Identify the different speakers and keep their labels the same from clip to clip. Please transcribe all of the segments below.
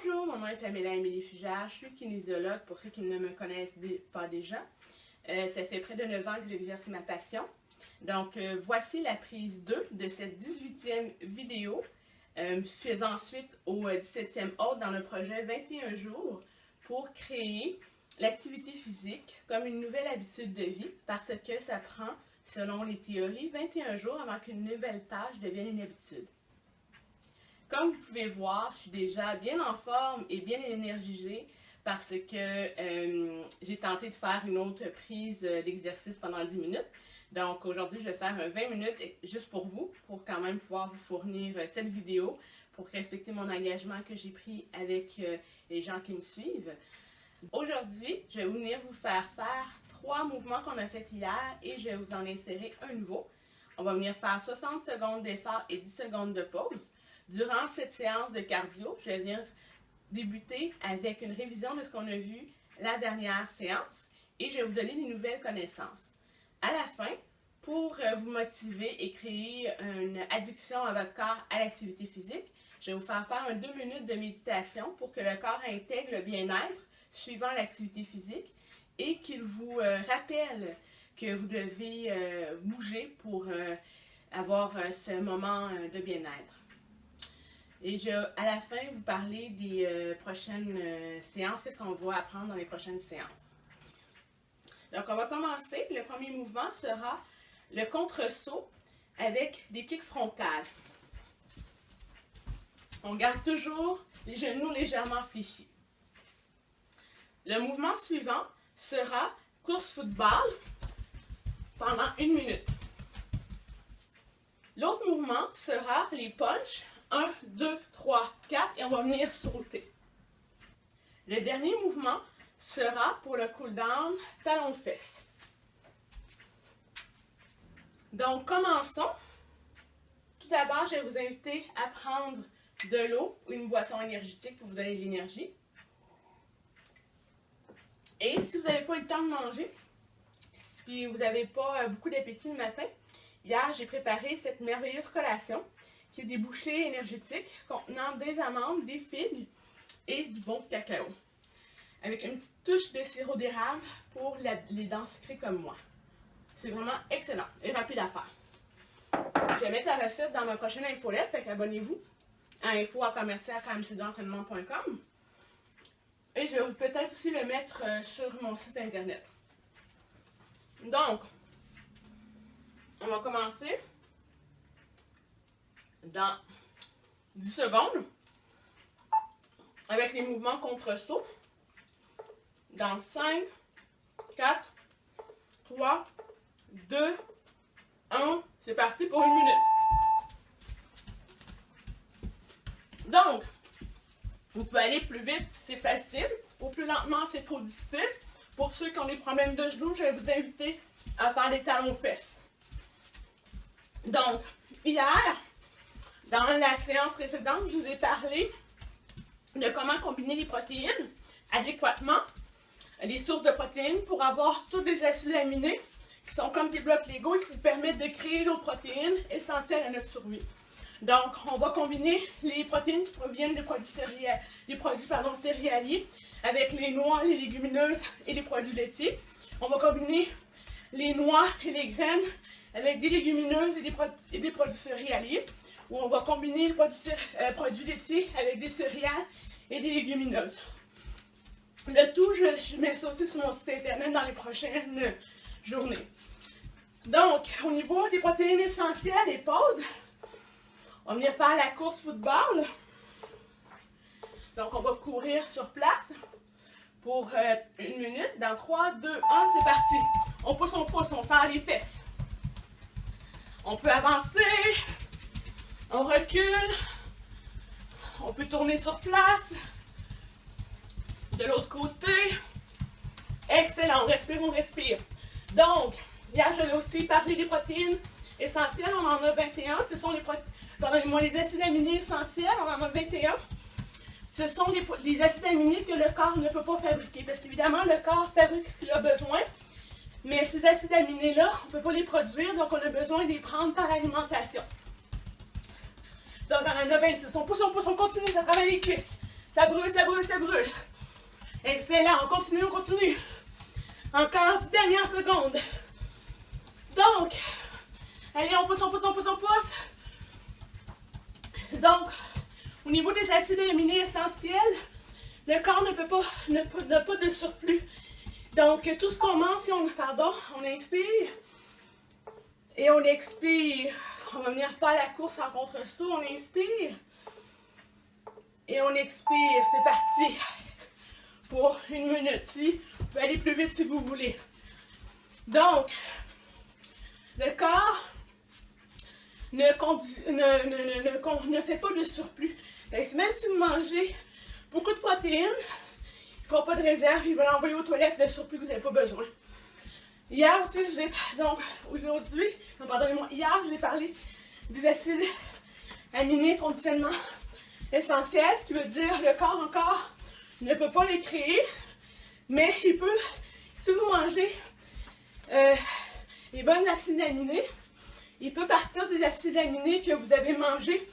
Speaker 1: Bonjour, mon nom est Pamela Amélie Fugère, je suis kinésiologue pour ceux qui ne me connaissent pas déjà. Ça fait près de 9 ans que j'exerce ma passion. Donc, voici la prise 2 de cette 18e vidéo, faisant suite au 17e autre dans le projet 21 jours pour créer l'activité physique comme une nouvelle habitude de vie parce que ça prend, selon les théories, 21 jours avant qu'une nouvelle tâche devienne une habitude. Comme vous pouvez voir, je suis déjà bien en forme et bien énergisée parce que j'ai tenté de faire une autre prise d'exercice pendant 10 minutes. Donc aujourd'hui, je vais faire 20 minutes juste pour vous, pour quand même pouvoir vous fournir cette vidéo, pour respecter mon engagement que j'ai pris avec les gens qui me suivent. Aujourd'hui, je vais venir vous faire 3 mouvements qu'on a fait hier et je vais vous en insérer un nouveau. On va venir faire 60 secondes d'effort et 10 secondes de pause. Durant cette séance de cardio, je vais venir débuter avec une révision de ce qu'on a vu la dernière séance et je vais vous donner des nouvelles connaissances. À la fin, pour vous motiver et créer une addiction à votre corps à l'activité physique, je vais vous faire 2 minutes de méditation pour que le corps intègre le bien-être suivant l'activité physique et qu'il vous rappelle que vous devez bouger pour avoir ce moment de bien-être. Et je, à la fin, vous parler des prochaines séances, qu'est-ce qu'on va apprendre dans les prochaines séances. Donc, on va commencer. Le premier mouvement sera le contre-saut avec des kicks frontales. On garde toujours les genoux légèrement fléchis. Le mouvement suivant sera course football pendant 1 minute. L'autre mouvement sera les punches. 1, 2, 3, 4 et on va venir sauter. Le dernier mouvement sera pour le cool-down talon-fesses. Donc, commençons. Tout d'abord, je vais vous inviter à prendre de l'eau ou une boisson énergétique pour vous donner de l'énergie. Et si vous n'avez pas eu le temps de manger, si vous n'avez pas beaucoup d'appétit le matin, hier, j'ai préparé cette merveilleuse collation qui est des bouchées énergétiques contenant des amandes, des figues et du bon cacao. Avec une petite touche de sirop d'érable pour les dents sucrées comme moi. C'est vraiment excellent et rapide à faire. Je vais mettre la recette dans ma prochaine infolette, fait qu'abonnez-vous à info@commercial-entraînement.com et je vais peut-être aussi le mettre sur mon site internet. Donc, on va commencer dans 10 secondes avec les mouvements contre-saut dans 5, 4, 3, 2, 1, c'est parti pour 1 minute. Donc, vous pouvez aller plus vite, c'est facile, ou plus lentement, c'est trop difficile. Pour ceux qui ont des problèmes de genoux, je vais vous inviter à faire des talons-fesses. Donc, hier, dans la séance précédente, je vous ai parlé de comment combiner les protéines adéquatement, les sources de protéines pour avoir tous les acides aminés qui sont comme des blocs Lego et qui vous permettent de créer d'autres protéines essentielles à notre survie. Donc, on va combiner les protéines qui proviennent des produits céréaliers avec les noix, les légumineuses et les produits laitiers. On va combiner les noix et les graines avec des légumineuses et des produits céréaliers. Où on va combiner les produits laitiers avec des céréales et des légumineuses. Le tout, je mets ça aussi sur mon site internet dans les prochaines journées. Donc, au niveau des protéines essentielles et pauses, on va venir faire la course football. Donc, on va courir sur place pour 1 minute. Dans 3, 2, 1, c'est parti. On pousse, on serre les fesses. On peut avancer. On recule, on peut tourner sur place, de l'autre côté, excellent, on respire. Donc, hier je vais aussi parler des protéines essentielles, on en a 21, ce sont les acides aminés essentiels, on en a 21. Ce sont les acides aminés que le corps ne peut pas fabriquer, parce qu'évidemment le corps fabrique ce qu'il a besoin, mais ces acides aminés-là, on ne peut pas les produire, donc on a besoin de les prendre par alimentation. Donc, on en a 26. On pousse, on continue, ça travaille les cuisses. Ça brûle, ça brûle, ça brûle. Excellent, on continue, on continue. Encore 10 dernières secondes. Donc, allez, on pousse, on pousse, on pousse, on pousse. Donc, au niveau des acides aminés essentiels, le corps n'a pas de surplus. Donc, tout ce qu'on mange, si on inspire et on expire. On va venir faire la course en contre-saut. On inspire et on expire. C'est parti. Pour 1 minute. Si vous pouvez aller plus vite si vous voulez. Donc, le corps ne fait pas de surplus. Même si vous mangez beaucoup de protéines, il ne fera pas de réserve, il va l'envoyer aux toilettes le surplus que vous n'avez pas besoin. Hier aussi, hier, je vous ai parlé des acides aminés conditionnement essentiels, ce qui veut dire que le corps encore ne peut pas les créer, mais il peut, si vous mangez les bons acides aminés, il peut partir des acides aminés que vous avez mangés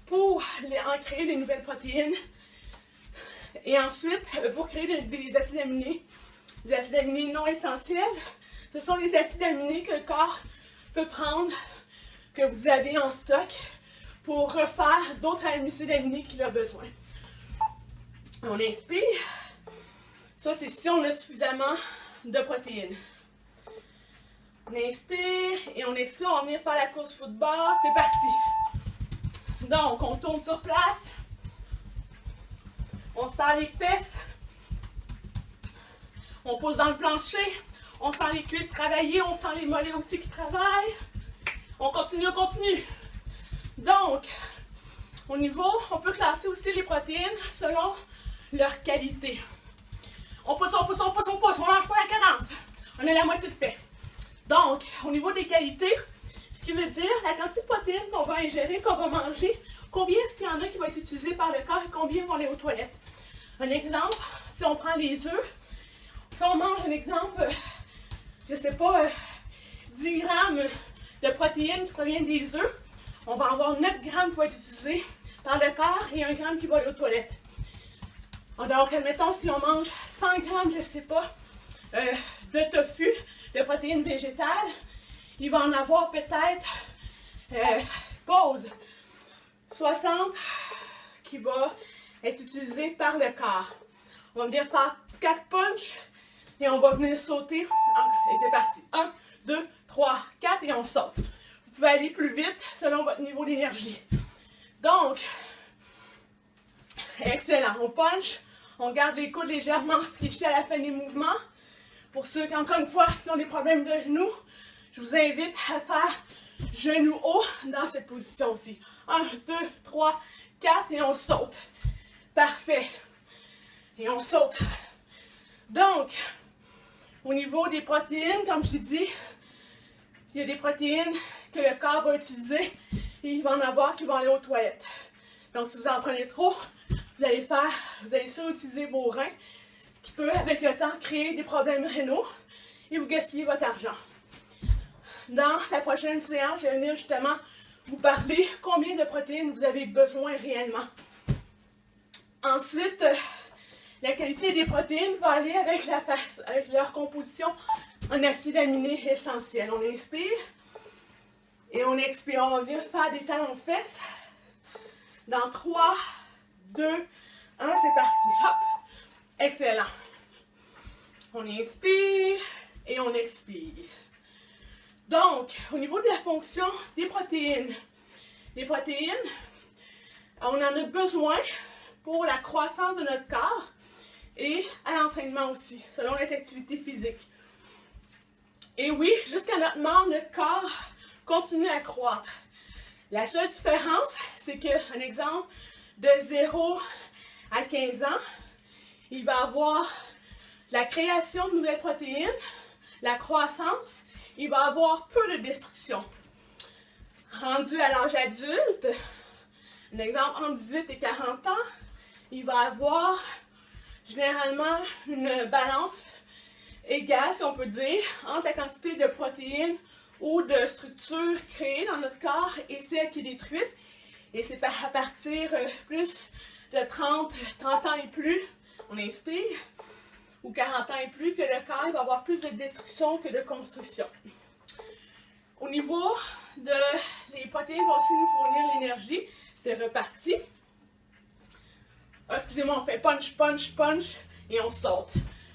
Speaker 1: pour en créer des nouvelles protéines. Et ensuite, pour créer des acides aminés non essentiels, ce sont les acides aminés que le corps peut prendre, que vous avez en stock, pour refaire d'autres acides aminés qu'il a besoin. On inspire. Ça, c'est si on a suffisamment de protéines. On inspire et on expire. On va venir faire la course football. C'est parti. Donc, on tourne sur place. On serre les fesses. On pose dans le plancher. On sent les cuisses travailler. On sent les mollets aussi qui travaillent. On continue, on continue. Donc, au niveau, on peut classer aussi les protéines selon leur qualité. On pousse, on pousse, on pousse, on pousse. On ne lâche pas la cadence. On a la moitié de fait. Donc, au niveau des qualités, ce qui veut dire la quantité de protéines qu'on va ingérer, qu'on va manger, combien est-ce qu'il y en a qui vont être utilisés par le corps et combien vont aller aux toilettes. Un exemple, si on prend les œufs, si on mange un exemple, je ne sais pas, 10 grammes de protéines qui proviennent des œufs, on va avoir 9 grammes qui vont être utilisés par le corps et 1 gramme qui va aller aux toilettes. Donc, admettons, si on mange 100 grammes, je ne sais pas, de tofu, de protéines végétales, il va en avoir peut-être 60 qui va être utilisé par le corps. On va venir faire 4 punches et on va venir sauter. Et c'est parti. 1, 2, 3, 4 et on saute. Vous pouvez aller plus vite selon votre niveau d'énergie. Donc, excellent. On punch. On garde les coudes légèrement fléchis à la fin des mouvements. Pour ceux qui, encore une fois, qui ont des problèmes de genoux, je vous invite à faire genoux haut dans cette position-ci. 1, 2, 3, 4 et on saute. Parfait. Et on saute. Donc, au niveau des protéines, comme je l'ai dit, il y a des protéines que le corps va utiliser et il va en avoir qui vont aller aux toilettes. Donc, si vous en prenez trop, vous allez surutiliser vos reins, ce qui peut, avec le temps, créer des problèmes rénaux et vous gaspiller votre argent. Dans la prochaine séance, je vais venir justement vous parler combien de protéines vous avez besoin réellement. Ensuite, la qualité des protéines va aller avec leur composition en acides aminés essentiels. On inspire et on expire. On va venir faire des talons-fesses. Dans 3, 2, 1, c'est parti. Hop! Excellent. On inspire et on expire. Donc, au niveau de la fonction des protéines, on en a besoin pour la croissance de notre corps et à l'entraînement aussi, selon notre activité physique. Et oui, jusqu'à notre mort, notre corps continue à croître. La seule différence, c'est qu'un exemple, de 0 à 15 ans, il va avoir la création de nouvelles protéines, la croissance, il va avoir peu de destruction. Rendu à l'âge adulte, un exemple entre 18 et 40 ans, il va avoir généralement une balance égale, si on peut dire, entre la quantité de protéines ou de structures créées dans notre corps et celle qui est détruite. Et c'est à partir plus de 30 ans et plus, on inspire, ou 40 ans et plus, que le corps va avoir plus de destruction que de construction. Au niveau de... Les protéines vont aussi nous fournir l'énergie. C'est reparti. Excusez-moi, on fait punch, punch, punch, et on saute.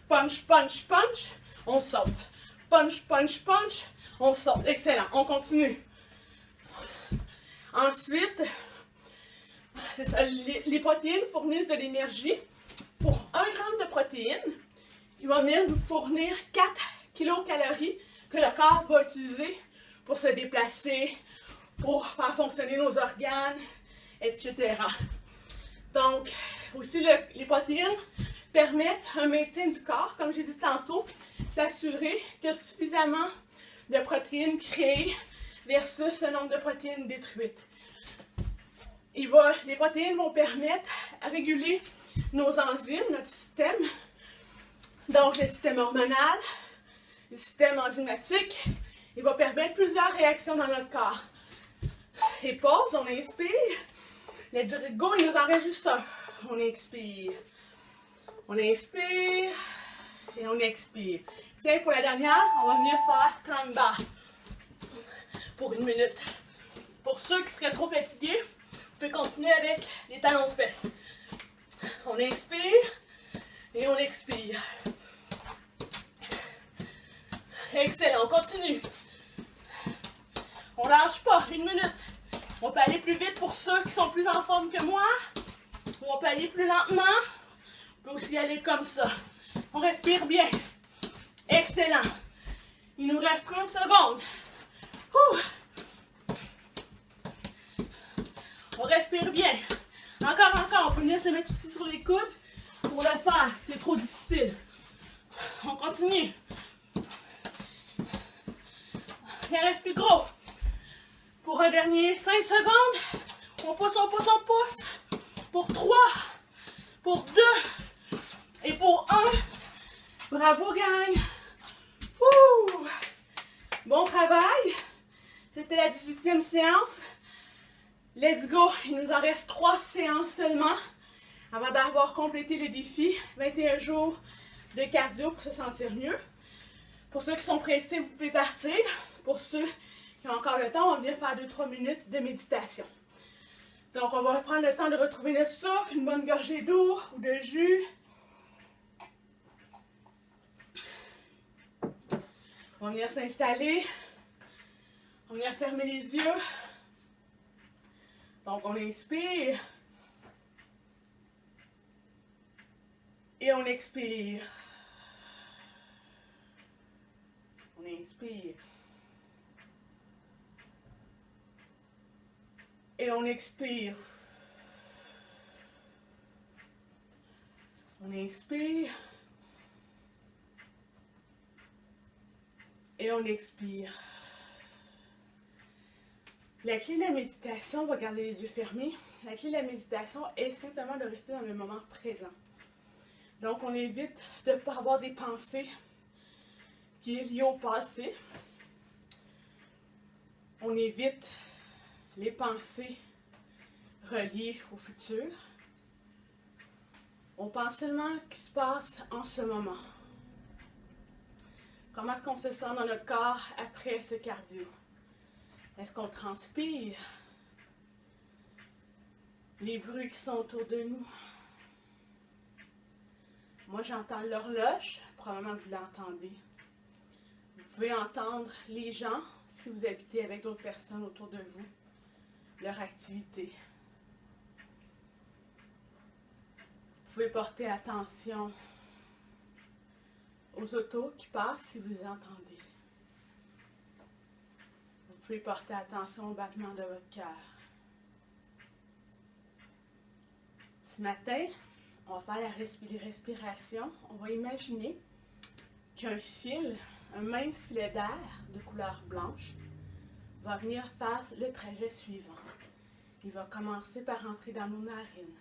Speaker 1: Punch, punch, punch, on saute. Punch, punch, punch, on saute. Excellent, on continue. Ensuite, c'est ça, les protéines fournissent de l'énergie. Pour 1 gramme de protéines, il va venir nous fournir 4 kilocalories que le corps va utiliser pour se déplacer, pour faire fonctionner nos organes, etc. Donc, aussi, les protéines permettent un maintien du corps, comme j'ai dit tantôt, s'assurer qu'il y a suffisamment de protéines créées versus le nombre de protéines détruites. Les protéines vont permettre à réguler nos enzymes, notre système, donc le système hormonal, le système enzymatique. Il va permettre plusieurs réactions dans notre corps. Et pause, on inspire. Let's go, il nous en reste juste un. On inspire. On inspire. Et on expire. Tiens, pour la dernière, on va venir faire 30 barres. Pour 1 minute. Pour ceux qui seraient trop fatigués, vous pouvez continuer avec les talons aux fesses. On inspire. Et on expire. Excellent, on continue. On lâche pas, 1 minute. On peut aller plus vite pour ceux qui sont plus en forme que moi. Ou on peut aller plus lentement. On peut aussi aller comme ça. On respire bien. Excellent. Il nous reste 30 secondes. Ouh. On respire bien. Encore. On peut venir se mettre aussi sur les coudes pour le faire. C'est trop difficile. On continue. Il reste plus gros. Pour un dernier 5 secondes, on pousse. Pour 3, pour 2 et pour 1. Bravo, gang. Ouh. Bon travail. C'était la 18e séance. Let's go. Il nous en reste 3 séances seulement avant d'avoir complété le défi. 21 jours de cardio pour se sentir mieux. Pour ceux qui sont pressés, vous pouvez partir. Pour ceux qui ont encore le temps, on va venir faire 2-3 minutes de méditation. Donc, on va prendre le temps de retrouver notre souffle, une bonne gorgée d'eau ou de jus. On va venir s'installer. On va venir fermer les yeux. Donc, on inspire. Et on expire. On inspire. Et on expire. On inspire. Et on expire. La clé de la méditation, on va garder les yeux fermés. La clé de la méditation est simplement de rester dans le moment présent. Donc, on évite de ne pas avoir des pensées qui est liées au passé. On évite les pensées reliées au futur. On pense seulement à ce qui se passe en ce moment. Comment est-ce qu'on se sent dans notre corps après ce cardio? Est-ce qu'on transpire? Les bruits qui sont autour de nous. Moi, j'entends l'horloge, probablement que vous l'entendez. Vous pouvez entendre les gens, si vous habitez avec d'autres personnes autour de vous, leur activité. Vous pouvez porter attention aux autos qui passent si vous les entendez. Vous pouvez porter attention au battement de votre cœur. Ce matin, on va faire la respiration. On va imaginer qu'un fil, un mince filet d'air de couleur blanche, va venir faire le trajet suivant. Il va commencer par entrer dans nos narines.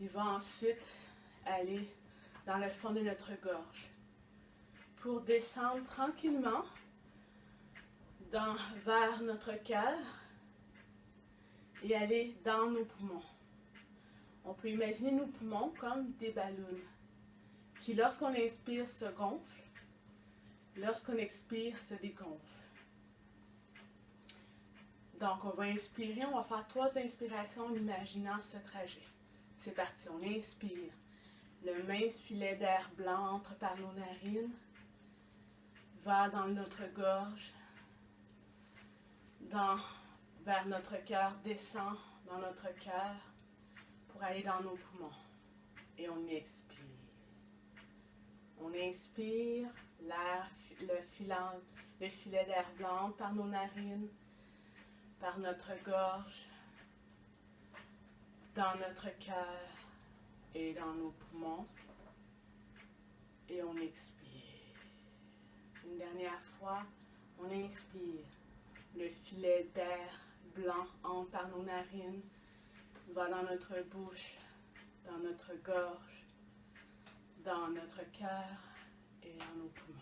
Speaker 1: Il va ensuite aller dans le fond de notre gorge pour descendre tranquillement vers notre cœur et aller dans nos poumons. On peut imaginer nos poumons comme des ballons qui, lorsqu'on inspire, se gonflent, lorsqu'on expire, se dégonflent. Donc, on va inspirer, on va faire 3 inspirations en imaginant ce trajet. C'est parti, on inspire. Le mince filet d'air blanc entre par nos narines, va dans notre gorge, vers notre cœur, descend dans notre cœur pour aller dans nos poumons. Et on expire. On inspire, le filet d'air blanc par nos narines, par notre gorge, dans notre cœur et dans nos poumons. Et on expire. Une dernière fois, on inspire. Le filet d'air blanc entre par nos narines, va dans notre bouche, dans notre gorge, dans notre cœur et dans nos poumons.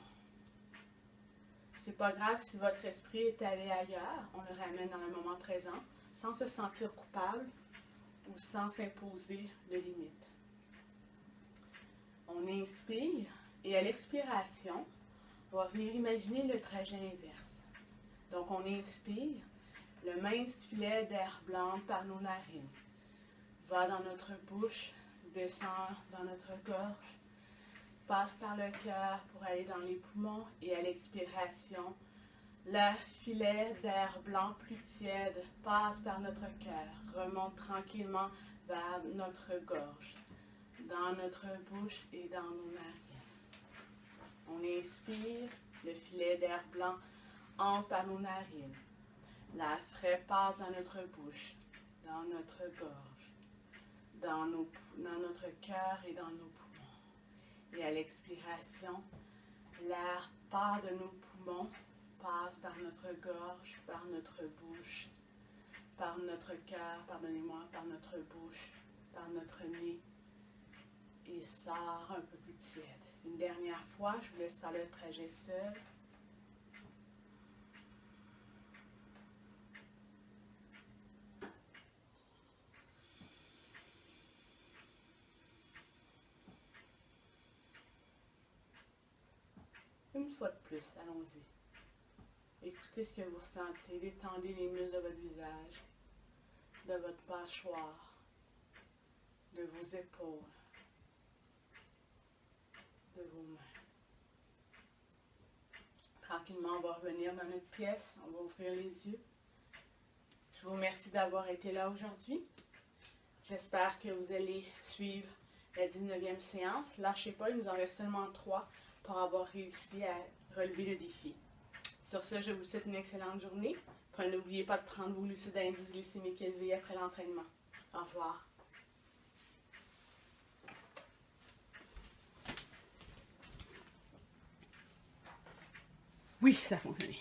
Speaker 1: C'est pas grave si votre esprit est allé ailleurs, on le ramène dans le moment présent, sans se sentir coupable ou sans s'imposer de limites. On inspire et à l'expiration, on va venir imaginer le trajet inverse. Donc on inspire, le mince filet d'air blanc par nos narines va dans notre bouche, descend dans notre gorge, passe par le cœur pour aller dans les poumons et à l'expiration, le filet d'air blanc plus tiède passe par notre cœur, remonte tranquillement vers notre gorge, dans notre bouche et dans nos narines. On inspire, le filet d'air blanc entre par nos narines. L'air frais passe dans notre bouche, dans notre gorge, dans notre cœur et dans nos poumons. Et à l'expiration, l'air part de nos poumons, passe par notre gorge, par notre bouche, par notre cœur, pardonnez-moi, par notre bouche, par notre nez, et sort un peu plus tiède. Une dernière fois, je vous laisse faire le trajet seul. Une fois de plus, allons-y. Écoutez ce que vous ressentez, détendez les muscles de votre visage, de votre mâchoire, de vos épaules, de vos mains. Tranquillement, on va revenir dans notre pièce, on va ouvrir les yeux. Je vous remercie d'avoir été là aujourd'hui. J'espère que vous allez suivre la 19e séance. Lâchez pas, il nous en reste seulement 3 pour avoir réussi à relever le défi. Sur ce, je vous souhaite une excellente journée. N'oubliez pas de prendre vos lucides d'indice glycémique élevé après l'entraînement. Au revoir. Oui, ça a fonctionné.